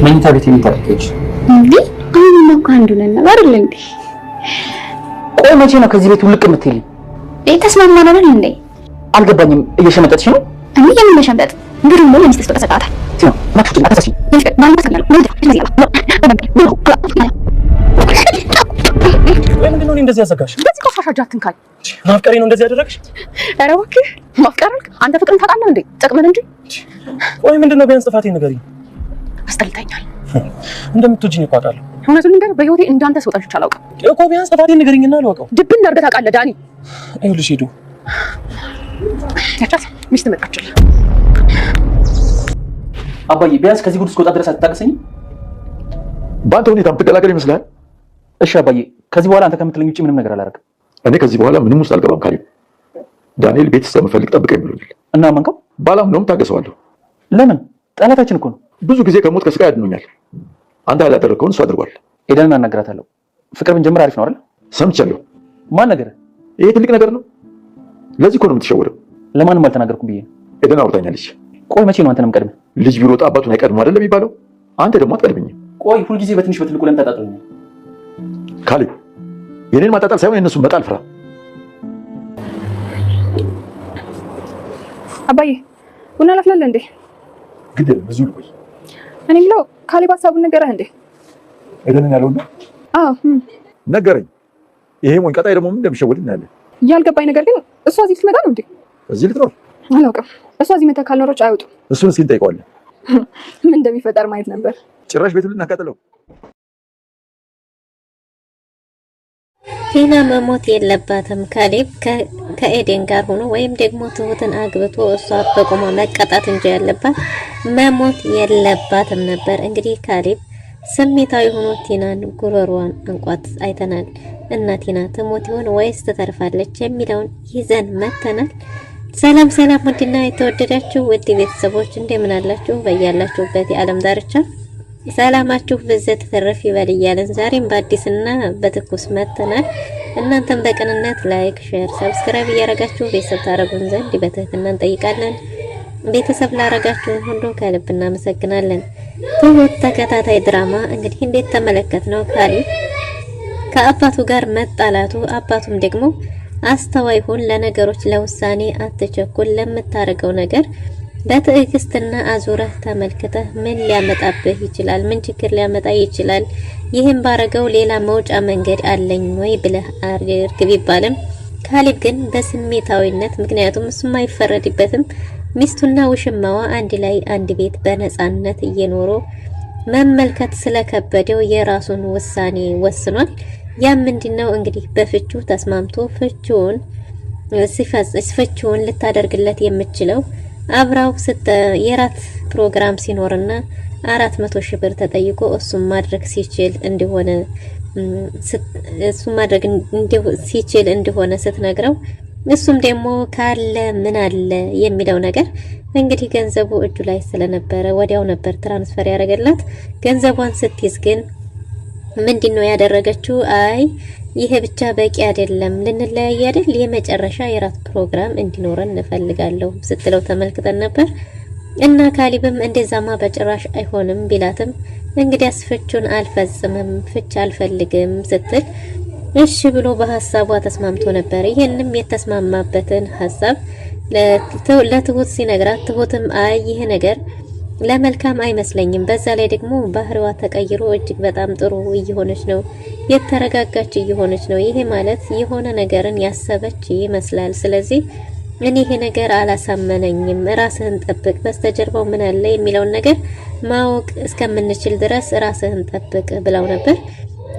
መኝታ ቤት የምታደርገች እንዴ? አሁን ነው ካንዱ ነን አይደል እንዴ? ቆይ መቼ ነው ከዚህ ቤት ውልቅ የምትይልኝ? ተስማማን አይደል እንዴ? አልገባኝም። እየሸመጠጥሽ ነው? እኔ የምመሸምጠጥ እንግዲህ ነው ለሚስት ተሰጣጣ ነው ማክሱት አታሳሲ ወይ ምንድን ነው እንደዚህ ያዘጋሽ? እንደዚህ ቆሻሻ አትንካኝ። ማፍቀሬ ነው እንደዚህ ያደረግሽ? ኧረ እባክህ ማፍቀርክ አንተ ፍቅርን ታውቃለህ እንዴ? ጥቅምን እንጂ። ቆይ ምንድን ነው ቢያንስ ጥፋቴን ንገሪኝ። አስጠልተኛል። እንደምትወጂኝ እኮ አውቃለሁ። እውነቱን ልንገር፣ በህይወቴ እንዳንተ ሰው ጠልቼ አላውቅም እኮ። ቢያንስ ጥፋቴን ንገሪኝና አልወቀው። ድብን አድርገህ ታውቃለህ ዳኒ። ይኸውልሽ ሂዱ። ያቻት ሚስት መጣችልህ። አባዬ ቢያንስ ከዚህ ጉድ እስከወጣ ድረስ አትታገሰኝም? በአንተ ሁኔታ የምትቀላቀል ይመስላል። እሺ አባዬ፣ ከዚህ በኋላ አንተ ከምትለኝ ውጭ ምንም ነገር አላደርግም። እኔ ከዚህ በኋላ ምንም ውስጥ አልገባም። ካሌብ ዳንኤል ቤት እስከምፈልግ ጠብቀኝ ብሎኛል እና መንካው ባላምነውም ታገሰዋለሁ። ለምን? ጠላታችን እኮ ነው። ብዙ ጊዜ ከሞት ከስቃይ አድኖኛል። አንተ ያላደረግከውን እሱ አድርጓል። ሄደን አናግራታለሁ። ፍቅር ብንጀምር አሪፍ ነው አይደል? ሰምቻለሁ። ማን ነገር? ይሄ ትልቅ ነገር ነው። ለዚህ እኮ ነው የምትሸወደው። ለማንም አልተናገርኩም ብዬ ነው። ሄደን አውርታኛለች። ቆይ መቼ ነው አንተንም ቀድመህ? ልጅ ቢሮጥ አባቱን አይቀድም አይደል የሚባለው? አንተ ደግሞ አትቀድመኝም። ቆይ ሁልጊዜ በትንሽ በትልቁ ለምን ታጣጥለኛለህ? ካሌብ የኔን ማጣጣል ሳይሆን የእነሱን መጣል ፍራ። አባዬ ቡና ላፍላለህ እንዴ? ግድ ብዙ ልቆይ። እኔ የምለው ካሌብ ሀሳቡን ነገረህ እንዴ? ሄደን ያለው ነው? አዎ ነገረኝ። ይሄ ሞኝ ቀጣይ ደግሞ ምን እንደሚሸወድ እናያለን። ያልገባኝ ነገር ግን እሷ እዚህ ልትመጣ ነው እንዴ? እዚህ ልትኖር? አላውቅም። እሷ እዚህ መታ ካልኖረች አይወጡም። እሱን እስኪ እንጠይቀዋለን። ምን እንደሚፈጠር ማየት ነበር። ጭራሽ ቤቱን ልናቃጥለው። ቲና መሞት የለባትም። ካሌብ ከኤደን ጋር ሆኖ ወይም ደግሞ ትሁትን አግብቶ እሷ በቆሟ መቀጣት እንጂ ያለባት መሞት የለባትም ነበር። እንግዲህ ካሌብ ስሜታዊ ሆኖ ቲናን ጉሮሯን አንቋት አይተናል። እና ቲና ትሞት ይሆን ወይስ ትተርፋለች የሚለውን ይዘን መተናል። ሰላም ሰላም፣ ውድና የተወደዳችሁ ውድ ቤተሰቦች እንደምን አላችሁ? በያላችሁበት የዓለም ዳርቻ ሰላማችሁ በዘት ተረፍ ይበል እያለን ዛሬም በአዲስና በትኩስ መተናል። እናንተም በቅንነት ላይክ፣ ሼር፣ ሰብስክራይብ እያረጋችሁ ቤተሰብ ታረጉን ዘንድ በትህትና እንጠይቃለን። ቤተሰብ ላረጋችሁን ሁሉ ከልብ እናመሰግናለን። ትሁት ተከታታይ ድራማ እንግዲህ እንዴት ተመለከትነው? ካሌብ ከአባቱ ጋር መጣላቱ፣ አባቱም ደግሞ አስተዋይ ሁን፣ ለነገሮች ለውሳኔ አትቸኩል፣ ለምታረገው ነገር በትዕግስትና አዙረህ ተመልክተህ ምን ሊያመጣብህ ይችላል? ምን ችግር ሊያመጣ ይችላል? ይህን ባረገው ሌላ መውጫ መንገድ አለኝ ወይ ብለህ አድርግ ቢባልም ካሌብ ግን በስሜታዊነት ምክንያቱም እሱም አይፈረድበትም ሚስቱና ውሽማዋ አንድ ላይ አንድ ቤት በነፃነት እየኖሩ መመልከት ስለከበደው የራሱን ውሳኔ ወስኗል። ያ ምንድነው እንግዲህ በፍቹ ተስማምቶ ፍቹን ልታደርግለት የምችለው አብራው የራት ፕሮግራም ሲኖርና 400 ሺህ ብር ተጠይቆ እሱም ማድረግ ሲችል እንደሆነ ስትነግረው እሱም ደግሞ ካለ ምን አለ የሚለው ነገር እንግዲህ ገንዘቡ እጁ ላይ ስለነበረ ወዲያው ነበር ትራንስፈር ያደረገላት። ገንዘቧን ስትይዝ ግን ምንድነው ያደረገችው? አይ ይሄ ብቻ በቂ አይደለም፣ ልንለያይ አይደል፣ የመጨረሻ የራት ፕሮግራም እንዲኖረን እንፈልጋለሁ ስትለው ተመልክተን ነበር። እና ካሌብም እንደዛማ በጭራሽ አይሆንም ቢላትም እንግዲያስ ፍቹን አልፈጽምም፣ ፍች አልፈልግም ስትል እሺ ብሎ በሐሳቧ ተስማምቶ ነበር። ይሄንም የተስማማበትን ሐሳብ ለትሁት ሲነግራት ትሁትም አይ ይሄ ነገር ለመልካም አይመስለኝም፣ በዛ ላይ ደግሞ ባህሪዋ ተቀይሮ እጅግ በጣም ጥሩ እየሆነች ነው፣ የተረጋጋች እየሆነች ነው። ይሄ ማለት የሆነ ነገርን ያሰበች ይመስላል። ስለዚህ እኔ ይሄ ነገር አላሳመነኝም፣ ራስህን ጠብቅ፣ በስተጀርባው ምን አለ የሚለውን ነገር ማወቅ እስከምንችል ድረስ ራስህን ጠብቅ ብለው ነበር።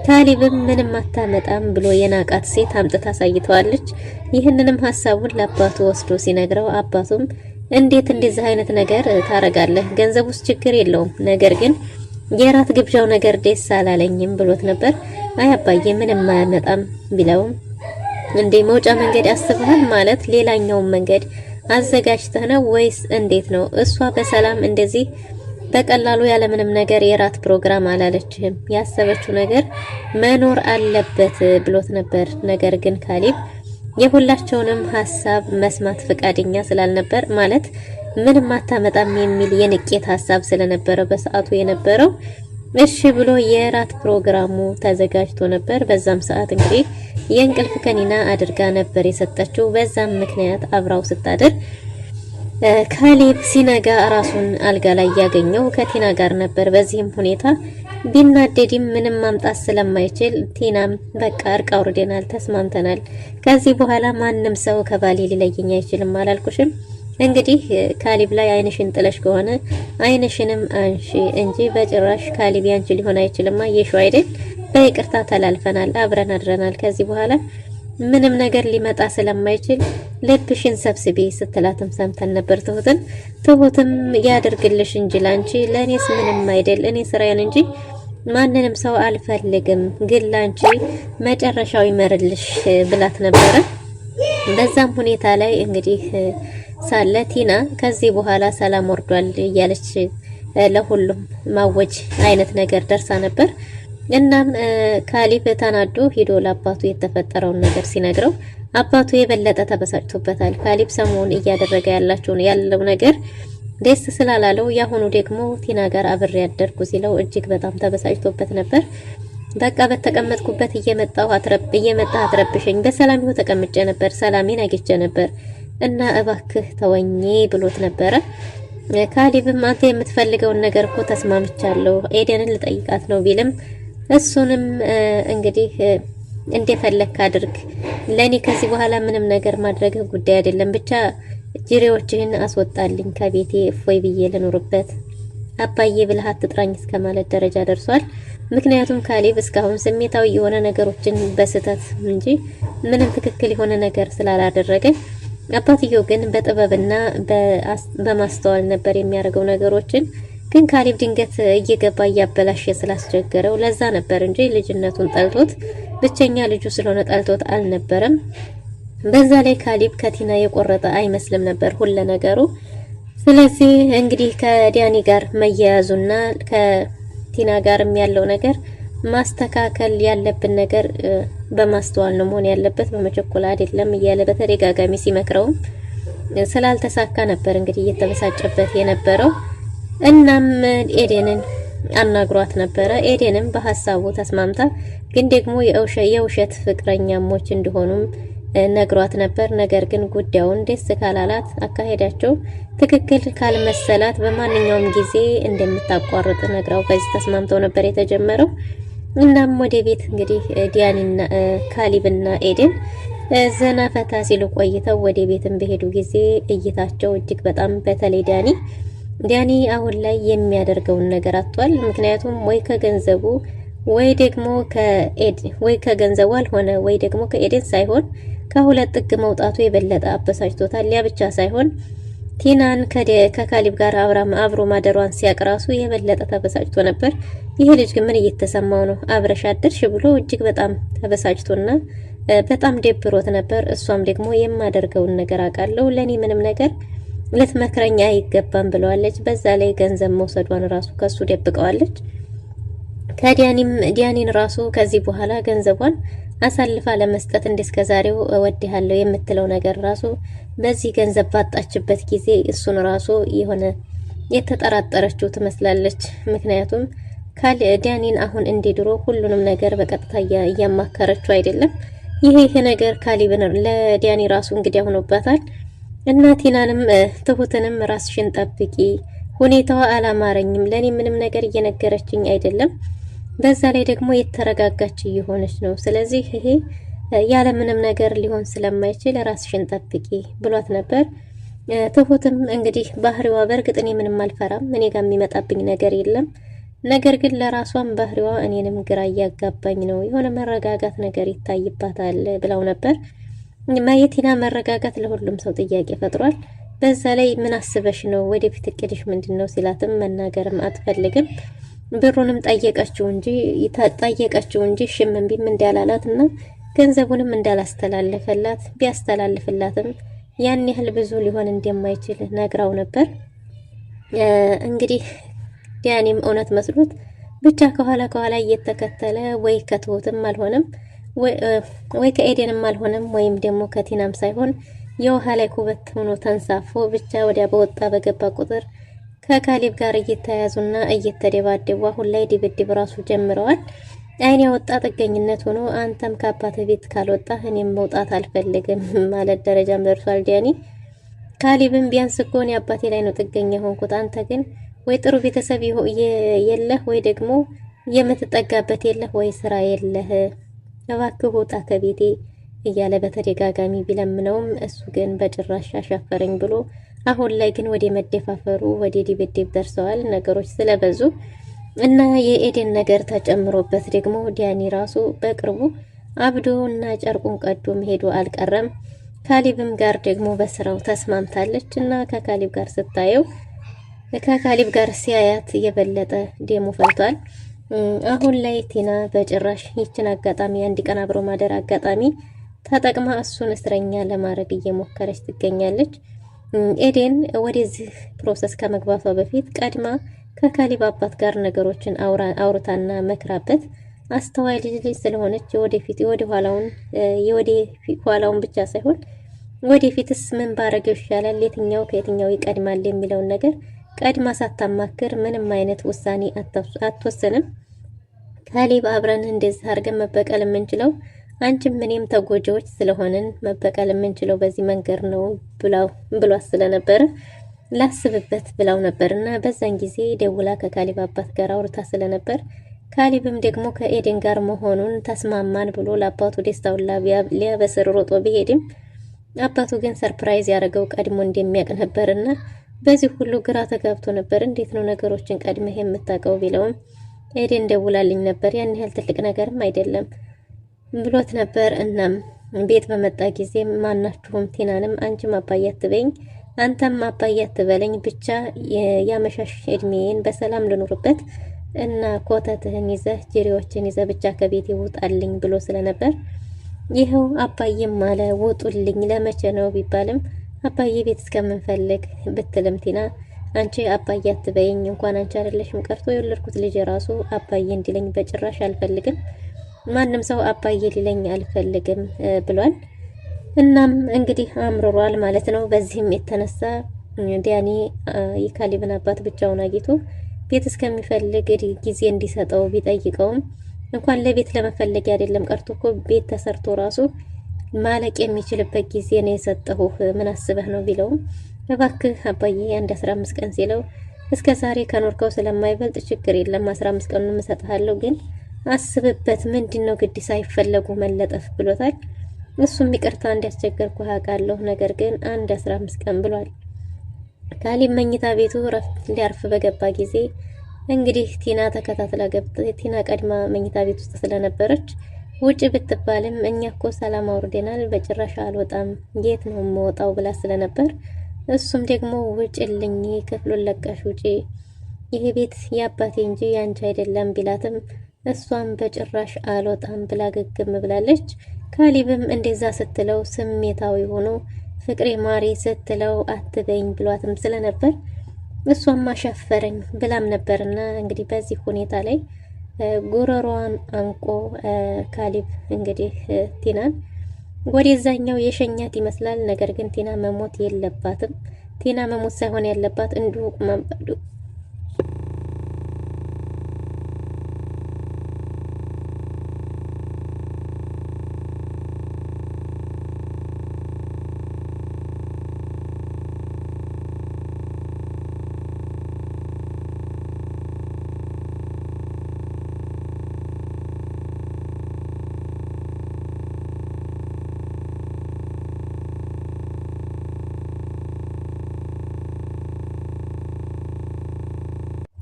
ካሌብም ምንም አታመጣም ብሎ የናቃት ሴት አምጥታ አሳይተዋለች። ይህንንም ሐሳቡን ለአባቱ ወስዶ ሲነግረው አባቱም እንዴት እንደዚህ አይነት ነገር ታረጋለህ? ገንዘብ ውስጥ ችግር የለውም፣ ነገር ግን የራት ግብዣው ነገር ደስ አላለኝም ብሎት ነበር። አይ አባዬ ምንም አያመጣም ቢለውም እንዴ መውጫ መንገድ አስበሃል? ማለት ሌላኛውን መንገድ አዘጋጅተህ ነው ወይስ እንዴት ነው? እሷ በሰላም እንደዚህ በቀላሉ ያለምንም ነገር የራት ፕሮግራም አላለችህም፣ ያሰበችው ነገር መኖር አለበት ብሎት ነበር። ነገር ግን ካሌብ የሁላቸውንም ሐሳብ መስማት ፈቃደኛ ስላልነበር ማለት ምንም አታመጣም የሚል የንቄት ሐሳብ ስለነበረ በሰዓቱ የነበረው እሺ ብሎ የራት ፕሮግራሙ ተዘጋጅቶ ነበር። በዛም ሰዓት እንግዲህ የእንቅልፍ ከኒና አድርጋ ነበር የሰጠችው። በዛም ምክንያት አብራው ስታድር ካሌብ ሲነጋ ራሱን አልጋ ላይ ያገኘው ከቲና ጋር ነበር። በዚህም ሁኔታ ቢናደድም ምንም ማምጣት ስለማይችል ቲናም በቃ እርቅ አውርደናል፣ ተስማምተናል፣ ከዚህ በኋላ ማንም ሰው ከባሌ ሊለየኝ አይችልም አላልኩሽም? እንግዲህ ካሌብ ላይ አይንሽን ጥለሽ ከሆነ አይንሽንም አንሺ እንጂ በጭራሽ ካሌብ ያንቺ ሊሆን አይችልም። አየሽው አይደል? በይቅርታ ተላልፈናል፣ አብረን አድረናል። ከዚህ በኋላ ምንም ነገር ሊመጣ ስለማይችል ልብሽን ሰብስቢ ስትላትም ሰምተን ነበር ትሁትም ያደርግልሽ እንጂ ላንቺ ለኔስ ምንም አይደል፣ እኔ ስራዬን እንጂ ማንንም ሰው አልፈልግም፣ ግን ላንቺ መጨረሻው ይመርልሽ ብላት ነበረ። በዛም ሁኔታ ላይ እንግዲህ ሳለ ቲና ከዚህ በኋላ ሰላም ወርዷል እያለች ለሁሉም ማወጅ አይነት ነገር ደርሳ ነበር። እናም ካሌብ ተናዶ ሄዶ ለአባቱ የተፈጠረውን ነገር ሲነግረው አባቱ የበለጠ ተበሳጭቶበታል። ካሌብ ሰሞኑን እያደረገ ያለው ነገር ደስ ስላላለው ያሁኑ ደግሞ ቲና ጋር አብሬ ያደርኩ ሲለው እጅግ በጣም ተበሳጭቶበት ነበር። በቃ በተቀመጥኩበት እየመጣህ አትረብሸኝ፣ በሰላም ይሁ ተቀምጬ ነበር፣ ሰላሜን አግኝቼ ነበር እና እባክህ ተወኝ ብሎት ነበረ። ካሌብም አንተ የምትፈልገውን ነገር እኮ ተስማምቻለሁ፣ ኤደንን ልጠይቃት ነው ቢልም እሱንም እንግዲህ እንደፈለክ አድርግ፣ ለኔ ከዚህ በኋላ ምንም ነገር ማድረግ ጉዳይ አይደለም፣ ብቻ ጅሬዎችህን አስወጣልኝ ከቤቴ እፎይ ብዬ ልኖርበት፣ አባዬ ብለህ አትጥራኝ እስከማለት ደረጃ ደርሷል። ምክንያቱም ካሌብ እስካሁን ስሜታዊ የሆነ ነገሮችን በስተት እንጂ ምንም ትክክል የሆነ ነገር ስላላደረገ፣ አባትየው ግን በጥበብና በማስተዋል ነበር የሚያደርገው ነገሮችን። ግን ካሌብ ድንገት እየገባ እያበላሸ ስላስቸገረው ለዛ ነበር እንጂ ልጅነቱን ጠልቶት ብቸኛ ልጁ ስለሆነ ጠልቶት አልነበረም። በዛ ላይ ካሌብ ከቲና የቆረጠ አይመስልም ነበር ሁሉ ነገሩ። ስለዚህ እንግዲህ ከዲያኒ ጋር መያያዙና ከቲና ጋርም ያለው ነገር ማስተካከል ያለብን ነገር በማስተዋል ነው መሆን ያለበት፣ በመቸኮል አይደለም እያለ በተደጋጋሚ ሲመክረውም ስላልተሳካ ነበር እንግዲህ እየተበሳጨበት የነበረው። እናም ኤደንን አናግሯት ነበረ። ኤደንም በሐሳቡ ተስማምታ ግን ደግሞ የውሸት ፍቅረኛሞች እንደሆኑም ነግሯት ነበር። ነገር ግን ጉዳዩን ደስ ካላላት፣ አካሄዳቸው ትክክል ካልመሰላት በማንኛውም ጊዜ እንደምታቋርጥ ነግራው በዚህ ተስማምተው ነበር የተጀመረው። እናም ወደ ቤት እንግዲህ ዲያኒና ካሌብና ኤደን ዘና ፈታ ሲሉ ቆይተው ወደ ቤትም በሄዱ ጊዜ እይታቸው እጅግ በጣም በተለይ ዲያኒ አሁን ላይ የሚያደርገውን ነገር አጥቷል። ምክንያቱም ወይ ከገንዘቡ ወይ ከገንዘቡ አልሆነ ወይ ደግሞ ከኤደን ሳይሆን ከሁለት ጥግ መውጣቱ የበለጠ አበሳጭቶታል። ያ ብቻ ሳይሆን ቲናን ከካሌብ ጋር አብሮ ማደሯን ሲያቅራሱ የበለጠ ተበሳጭቶ ነበር። ይሄ ልጅ ግን ምን እየተሰማው ነው? አብረሽ አደርሽ ብሎ እጅግ በጣም ተበሳጭቶና በጣም ደብሮት ነበር። እሷም ደግሞ የማደርገውን ነገር አውቃለሁ፣ ለኔ ምንም ነገር ልትመክረኝ አይገባም ብለዋለች። በዛ ላይ ገንዘብ መውሰዷን ራሱ ከሱ ደብቀዋለች። ዲያኒን ራሱ ከዚህ በኋላ ገንዘቧን አሳልፋ ለመስጠት እንደስከዛሬው እወድሃለሁ የምትለው ነገር ራሱ በዚህ ገንዘብ ባጣችበት ጊዜ እሱን ራሱ የሆነ የተጠራጠረችው ትመስላለች። ምክንያቱም ዲያኒን አሁን እንደድሮ ሁሉንም ነገር በቀጥታ እያማከረችው አይደለም። ይሄ ነገር ካሌብን ለዲያኒ ራሱ እንግዲህ ሆኖባታል። እና ቲናንም ትሁትንም ራስሽን ጠብቂ፣ ሁኔታዋ አላማረኝም፣ ለኔ ምንም ነገር እየነገረችኝ አይደለም፣ በዛ ላይ ደግሞ የተረጋጋች እየሆነች ነው። ስለዚህ ይሄ ያለ ምንም ነገር ሊሆን ስለማይችል ራስሽን ጠብቂ ብሏት ነበር። ትሁትም እንግዲህ ባህሪዋ በእርግጥ እኔ ምንም አልፈራም፣ እኔ ጋር የሚመጣብኝ ነገር የለም፣ ነገር ግን ለራሷም ባህሪዋ እኔንም ግራ እያጋባኝ ነው፣ የሆነ መረጋጋት ነገር ይታይባታል ብለው ነበር። የቲና መረጋጋት ለሁሉም ሰው ጥያቄ ፈጥሯል። በዛ ላይ ምን አስበሽ ነው? ወደፊት እቅድሽ ምንድነው? ሲላትም መናገርም አትፈልግም። ብሩንም ጠየቀችው እንጂ ሽምንቢም እንዳላላትና ገንዘቡንም እንዳላስተላለፈላት ቢያስተላልፍላትም ያን ያህል ብዙ ሊሆን እንደማይችል ነግራው ነበር። እንግዲህ ዲያኒም እውነት መስሎት ብቻ ከኋላ እየተከተለ ወይ ከትሁትም አልሆነም ወይ ከኤደንም አልሆነም ወይም ደግሞ ከቲናም ሳይሆን የውሃ ላይ ኩበት ሆኖ ተንሳፎ ብቻ ወዲያ በወጣ በገባ ቁጥር ከካሊብ ጋር እየተያዙና እየተደባደቡ አሁን ላይ ድብድብ ራሱ ጀምረዋል። አይን ያወጣ ጥገኝነት ሆኖ አንተም ከአባተ ቤት ካልወጣ እኔም መውጣት አልፈልግም ማለት ደረጃም ደርሷል ዲያኒ። ካሊብም ቢያንስ እኮ እኔ አባቴ ላይ ነው ጥገኛ ሆንኩት፣ አንተ ግን ወይ ጥሩ ቤተሰብ የለህ ወይ ደግሞ የምትጠጋበት የለህ ወይ ስራ የለህ፣ እባክህ ውጣ ከቤቴ እያለ በተደጋጋሚ ቢለምነውም እሱ ግን በጭራሽ አሻፈረኝ ብሎ አሁን ላይ ግን ወደ መደፋፈሩ ወደ ድብድብ ደርሰዋል። ነገሮች ስለበዙ እና የኤደን ነገር ተጨምሮበት ደግሞ ዲያኒ ራሱ በቅርቡ አብዶ እና ጨርቁን ቀዶ መሄዱ አልቀረም። ካሊብም ጋር ደግሞ በስራው ተስማምታለች እና ከካሊብ ጋር ስታየው ከካሊብ ጋር ሲያያት የበለጠ ደሙ ፈልቷል። አሁን ላይ ቲና በጭራሽ ይችን አጋጣሚ አንድ ቀን አብሮ ማደር አጋጣሚ ተጠቅማ እሱን እስረኛ ለማድረግ እየሞከረች ትገኛለች። ኤደን ወደዚህ ፕሮሰስ ከመግባቷ በፊት ቀድማ ከካሊብ አባት ጋር ነገሮችን አውርታና መክራበት አስተዋይ ልጅ ስለሆነች የወደፊት ኋላውን ብቻ ሳይሆን ወደፊትስ ምን ባረገው ይሻላል፣ የትኛው ከየትኛው ይቀድማል የሚለውን ነገር ቀድማ ሳታማክር ምንም አይነት ውሳኔ አትወስንም። ካሊብ አብረን እንደዚህ አድርገን መበቀል የምንችለው አንቺም እኔም ተጎጂዎች ስለሆንን መበቀል የምንችለው በዚህ መንገድ ነው ብሏት ስለነበረ ላስብበት ብላው ነበርና በዛን ጊዜ ደውላ ከካሊብ አባት ጋር አውርታ ስለነበር ካሊብም ደግሞ ከኤደን ጋር መሆኑን ተስማማን ብሎ ለአባቱ ደስታውን ሊያበስር ሮጦ ቢሄድም አባቱ ግን ሰርፕራይዝ ያደረገው ቀድሞ እንደሚያውቅ ነበርና በዚህ ሁሉ ግራ ተጋብቶ ነበር። እንዴት ነው ነገሮችን ቀድመህ የምታውቀው ቢለውም ኤደን ደውላልኝ ነበር፣ ያን ያህል ትልቅ ነገርም አይደለም ብሎት ነበር። እናም ቤት በመጣ ጊዜ ማናችሁም ቲናንም አንቺም አባዬ አትበይኝ አንተም አባዬ አትበለኝ፣ ብቻ ያመሻሽ እድሜን በሰላም ልኑርበት እና ኮተትህን ይዘህ ጅሪዎችን ይዘህ ብቻ ከቤት ይውጣልኝ ብሎ ስለነበር ይኸው አባዬም አለ ውጡልኝ። ለመቼ ነው ቢባልም አባዬ ቤት እስከምንፈልግ ብትልም ቲና አንቺ አባዬ አትበይኝ፣ እንኳን አንቺ አይደለሽም ቀርቶ የወለድኩት ልጅ ራሱ አባዬ እንዲለኝ በጭራሽ አልፈልግም፣ ማንም ሰው አባዬ ሊለኝ አልፈልግም ብሏል። እናም እንግዲህ አምርሯል ማለት ነው። በዚህም የተነሳ ዲያኒ የካሊብን አባት ብቻውን አግኝቶ ቤት እስከሚፈልግ ጊዜ እንዲሰጠው ቢጠይቀውም እንኳን ለቤት ለመፈለግ አይደለም ቀርቶ እኮ ቤት ተሰርቶ ራሱ ማለቅ የሚችልበት ጊዜ ነው የሰጠሁህ፣ ምን አስበህ ነው ቢለውም እባክህ አባዬ አንድ 15 ቀን ሲለው እስከ ዛሬ ከኖርከው ስለማይበልጥ ችግር የለም 15 ቀኑን እሰጥሃለሁ፣ ግን አስብበት፣ ምንድነው ግድ ሳይፈለጉ መለጠፍ ብሎታል። እሱም ይቅርታ እንዲያስቸገርኩ አውቃለሁ፣ ነገር ግን አንድ 15 ቀን ብሏል። ካሊብ መኝታ ቤቱ ሊያርፍ በገባ ጊዜ እንግዲህ ቲና ተከታትላ ቲና ቀድማ መኝታ ቤት ውስጥ ስለነበረች ውጭ ብትባልም እኛ እኮ ሰላም አውርደናል፣ በጭራሽ አልወጣም፣ የት ነው የምወጣው ብላ ስለነበር እሱም ደግሞ ውጭልኝ፣ ክፍሉን ለቀሽ ውጪ፣ ይሄ ቤት የአባቴ እንጂ ያንቺ አይደለም ቢላትም እሷም በጭራሽ አልወጣም ብላ ግግም ብላለች። ካሊብም እንደዛ ስትለው ስሜታዊ ሆኖ ፍቅሬ ማሪ ስትለው አትበኝ ብሏትም ስለነበር እሷም አሻፈረኝ ብላም ነበርና እንግዲህ በዚህ ሁኔታ ላይ ጉረሯን አንቆ ካሊብ እንግዲህ ቲናን ወደዛኛው የሸኛት ይመስላል። ነገር ግን ቲና መሞት የለባትም። ቲና መሞት ሳይሆን ያለባት እንዲሁ ማባዱ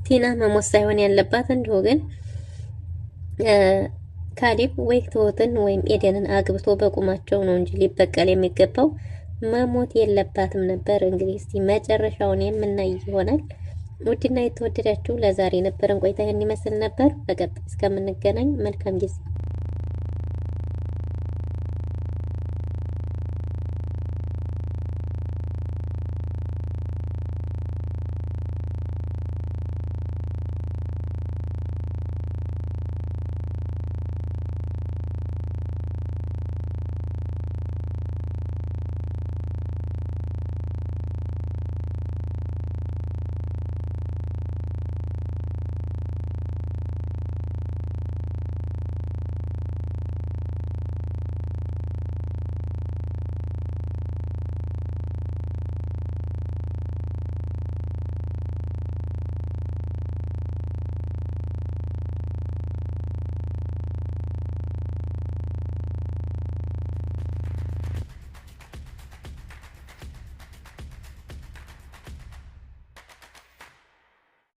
ቲና መሞት ሳይሆን ያለባት እንዲሁ ግን ካሊብ ወይ ትሁትን ወይም ኤደንን አግብቶ በቁማቸው ነው እንጂ ሊበቀል የሚገባው መሞት የለባትም ነበር። እንግዲህ እስቲ መጨረሻውን የምናይ ይሆናል። ውድና የተወደዳችሁ ለዛሬ የነበረን ቆይታ ይህን ይመስል ነበር። በቀጣይ እስከምንገናኝ መልካም ጊዜ